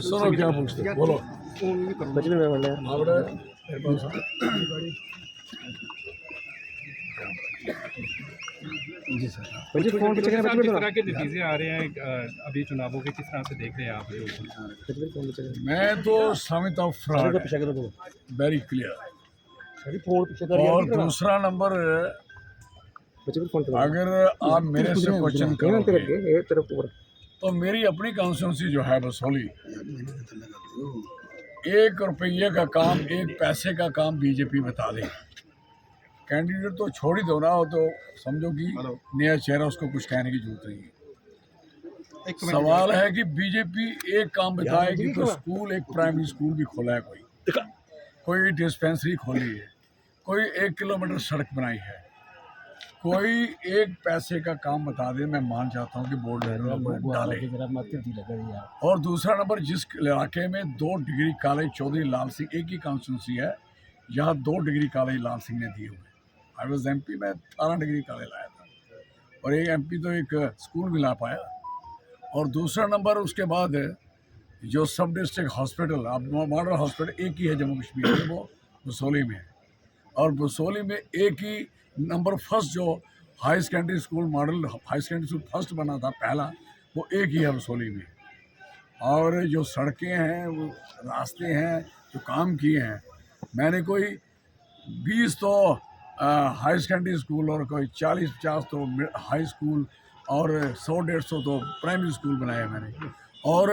सुनो क्या पूछते बोलो। जी सर। किस तरह के नतीजे आ रहे हैं अभी चुनावों के, किस तरह से देख रहे हैं आप? मैं तो summit of fraud very clear. और दूसरा नंबर, अगर आप मेरे से क्वेश्चन करोगे तो मेरी अपनी कॉन्स्टिट्यूंसी जो है बसोली, 1 रुपये का काम, 1 पैसे का काम बीजेपी बता दे। कैंडिडेट तो छोड़ ही दो ना, हो तो समझो कि नया चेहरा, उसको कुछ कहने की जरूरत नहीं है। सवाल है कि बीजेपी एक काम बताए कि कोई स्कूल, एक प्राइमरी स्कूल भी खोला है, कोई डिस्पेंसरी खोली है, कोई 1 किलोमीटर सड़क बनाई है, कोई 1 पैसे का काम बता दे। मैं मान चाहता हूँ कि बोर्ड डाले। और दूसरा नंबर, जिस इलाके में 2 डिग्री कॉलेज चौधरी लाल सिंह, एक ही कॉन्स्टिट्यूंसी है, यहाँ 2 डिग्री कॉलेज लाल सिंह ने दिए हुए। आई वॉज MP में 18 डिग्री कॉलेज लाया था, और एक MP तो एक स्कूल भी ला पाया। और दूसरा नंबर, उसके बाद जो सब डिस्ट्रिक्ट हॉस्पिटल, अब मॉडल हॉस्पिटल एक ही है जम्मू कश्मीर में, वो बसोली में है। और बसोली में एक ही नंबर फर्स्ट जो high secondary school, model high secondary school first बना था पहला, वो एक ही है बसोली में। और जो सड़कें हैं, वो रास्ते हैं, जो काम किए हैं, मैंने कोई 20 तो हाई सेकेंडरी स्कूल और कोई 40-50 तो हाई स्कूल और 100-150 तो प्राइमरी स्कूल बनाए मैंने, और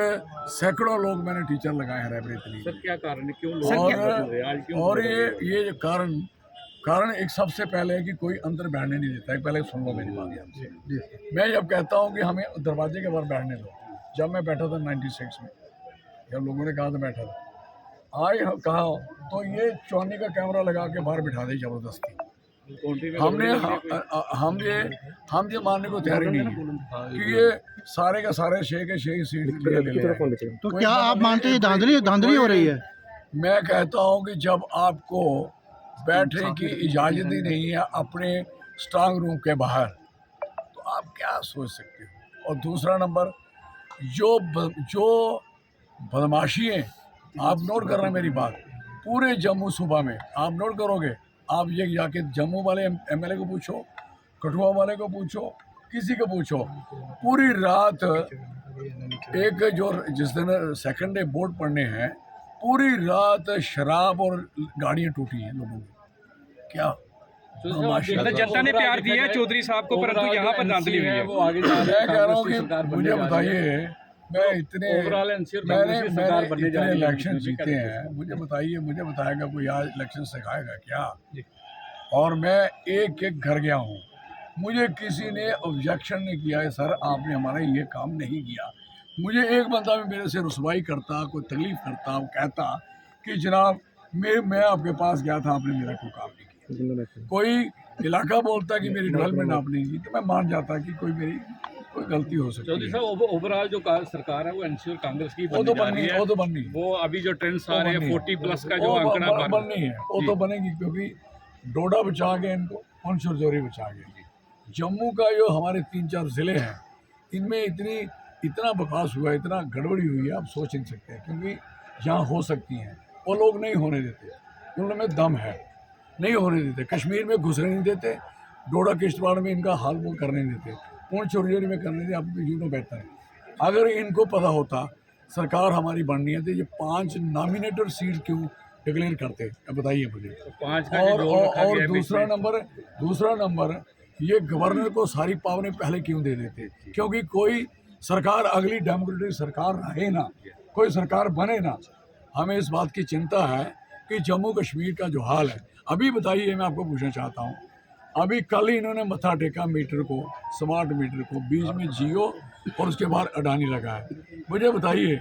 सैकड़ों लोग मैंने टीचर लगाए हैं लाइब्रेरी। सर क्या कारण है, क्यों लोग और ये जो कारण एक सबसे पहले है कि कोई अंदर बैठने नहीं देता है। पहले सुन लो मेरी बात। मैं जब कहता हूँ कि हमें दरवाजे के बाहर बैठने दो, जब मैं बैठा था 96 में, जब लोगों ने कहा था बैठा था, कहा तो ये चौनी का कैमरा लगा के बाहर बिठा दे जबरदस्ती। हम ये मानने को तैयार ही नहीं है कि ये सारे का सारे शेख सीट ले। तो क्या आप मानते हैं धांधली हो रही है? मैं कहता हूँ कि जब आपको बैठने की इजाज़त ही नहीं है अपने स्ट्रांग रूम के बाहर, तो आप क्या सोच सकते हो। और दूसरा नंबर, जो बदमाशी है, आप नोट करना मेरी बात, पूरे जम्मू सूबा में आप नोट करोगे, आप ये जाके जम्मू वाले MLA को पूछो, कठुआ वाले को पूछो, किसी को पूछो, पूरी रात एक जो जिस दिन सेकंड डे बोर्ड पढ़ने हैं, पूरी रात शराब और गाड़ियाँ टूटी हैं लोगों की। क्या जनता ने प्यार दिया है चौधरी साहब को, परंतु यहाँ पर धांधली हुई है। मैं कह रहा हूँ कि मुझे बताइए, मैं इतने इलेक्शन जीते हैं, मुझे बताएगा कोई आज इलेक्शन सिखाएगा क्या? और मैं एक घर गया हूँ, मुझे किसी ने ऑब्जेक्शन नहीं किया है, सर आपने हमारा ये काम नहीं किया। मुझे एक बंदा भी मेरे से रुसवाई करता, कोई तकलीफ करता, वो कहता कि जनाब मैं आपके पास गया था, आपने मेरा कोई काम नहीं किया। कोई इलाका बोलता कि मेरी डेवलपमेंट आपने की, तो मैं मान जाता कि कोई गलती हो सकती है। चौधरी साहब, ओवरऑल जो सरकार है वो NC और कांग्रेस की वो तो बननी, वो अभी जो ट्रेंड्स आ रहे हैं 40+ का जो आंकड़ा बननी है, वो तो बनेगी, क्योंकि डोडा बचा के इनको मंसूर जोरी बचा के। जम्मू का जो हमारे 3-4 ज़िले हैं, इनमें इतना बकवास हुआ, इतना गड़बड़ी हुई है, आप सोच नहीं सकते। क्योंकि यहाँ हो सकती हैं, वो लोग नहीं होने देते, उनमें दम है, नहीं होने देते। कश्मीर में घुसने नहीं देते, डोडा किश्तवाड़ में इनका हाल वो करने नहीं देते, पुंछ चोरी में करने देते। अब यूँ बेहतर है, अगर इनको पता होता सरकार हमारी बननी है तो ये 5 नॉमिनेटेड सीट क्यों डिक्लेयर करते, बताइए मुझे। और दूसरा नंबर ये गवर्नर को सारी पावरें पहले क्यों दे देते? क्योंकि कोई सरकार, अगली डेमोक्रेटिक सरकार रहे ना, कोई सरकार बने ना, हमें इस बात की चिंता है कि जम्मू कश्मीर का जो हाल है। अभी बताइए, मैं आपको पूछना चाहता हूँ, अभी कल ही इन्होंने मथा टेका मीटर को, स्मार्ट मीटर को, बीच में जियो और उसके बाद अडानी लगा है। मुझे बताइए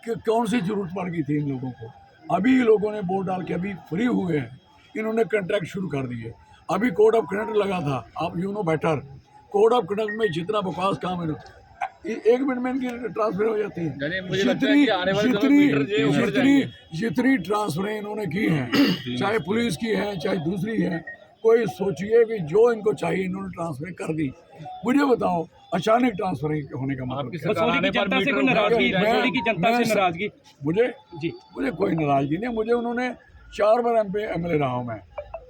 कि कौन सी जरूरत पड़ गई थी इन लोगों को? अभी लोगों ने वोट डाल के अभी फ्री हुए हैं, इन्होंने कॉन्ट्रैक्ट शुरू कर दिए। अभी कोड ऑफ कंडक्ट लगा था, आप you know better, code of conduct में जितना बकवास काम है 1 मिनट में इनकी ट्रांसफर हो जाती है। जितनी ट्रांसफरें इन्होंने की हैं, चाहे पुलिस की है चाहे दूसरी है, कोई सोचिए कि जो इनको चाहिए इन्होंने ट्रांसफर कर दी। मुझे बताओ, अचानक ट्रांसफर होने का मतलब क्या? बसोली की जनता से कोई नाराजगी, बसोली की जनता से नाराजगी मुझे जी मुझे कोई नाराजगी नहीं है। मुझे उन्होंने 4 बार एमएलए रहा हूँ मैं,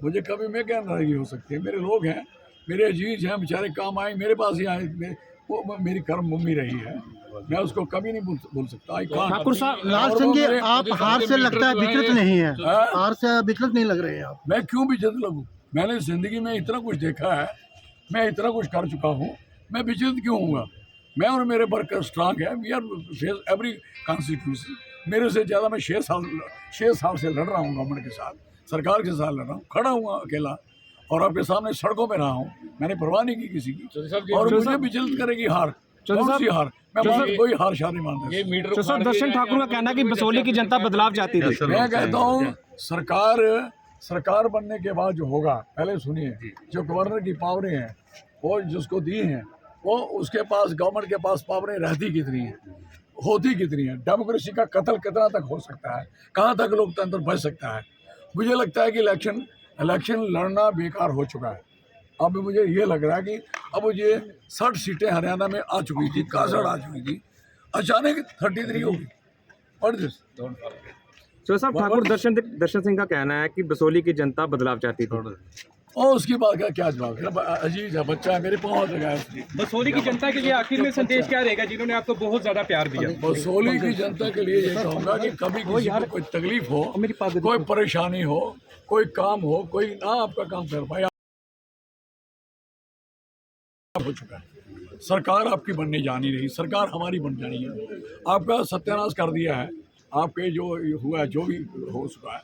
मुझे कभी मैं क्या नाराजगी हो सकती है? मेरे लोग हैं, मेरे अजीज हैं, बेचारे काम आए, मेरे पास ही आए, वो मेरी कर्म भूमि रही है, मैं उसको कभी नहीं बोल सकता। I can't. ठाकुर साहब, लाल सिंह जी, आप हार से लगता है विचलित नहीं है, हार से विचलित नहीं लग रहे हैं आप। मैं क्यों विचलित लगूं? मैंने जिंदगी में इतना कुछ देखा है, मैं इतना कुछ कर चुका हूँ, मैं विचलित क्यों हूँगा? मैं और मेरे वर्कर स्ट्रांग है, we are face every constituency. मेरे से ज़्यादा मैं 6 साल से लड़ रहा हूँ गवर्नमेंट के साथ, सरकार के साथ लड़ रहा हूँ, खड़ा हुआ अकेला और आपके सामने सड़कों में रहा हूँ, मैंने परवाह नहीं की किसी की। और मुझे विचलित करेगी हार, कौन सी हार? मैं कोई हार शार नहीं मानता। तो सर दर्शन ठाकुर का कहना है कि बसोली की जनता बदलाव चाहती थी। मैं कहता हूँ सरकार बनने के बाद जो होगा, पहले सुनिए, जो गवर्नर की पावरें हैं वो जिसको दी हैं, वो उसके पास, गवर्नमेंट के पास पावरें रहती कितनी हैं, होती कितनी है? डेमोक्रेसी का कत्ल कितना तक हो सकता है? कहाँ तक लोकतंत्र बच सकता है? मुझे लगता है कि इलेक्शन लड़ना बेकार हो चुका है। अब मुझे ये लग रहा है कि अब ये 60 सीटें हरियाणा में आ चुकी थी, 61 आ चुकी थी, अचानक 33 हो गई। What this? तो साहब ठाकुर दर्शन सिंह का कहना है कि बसोली की जनता बदलाव चाहती थी। और उसकी बात का क्या जवाब है? अजीज है, बच्चा है, मेरे पाँव लगा है। बसोली की जनता के लिए आखिर में संदेश क्या रहेगा, जिन्होंने आपको बहुत ज्यादा प्यार दिया? बसोली की जनता के लिए ये कहूँगा कि कभी किसी को कोई तकलीफ हो, कोई परेशानी हो, कोई काम हो, कोई ना आपका काम कर पाए, हो चुका है। सरकार आपकी बनने जानी रही, सरकार हमारी बन जानी है। आपका सत्यानाश कर दिया है, आपके जो हुआ है, जो भी हो चुका है,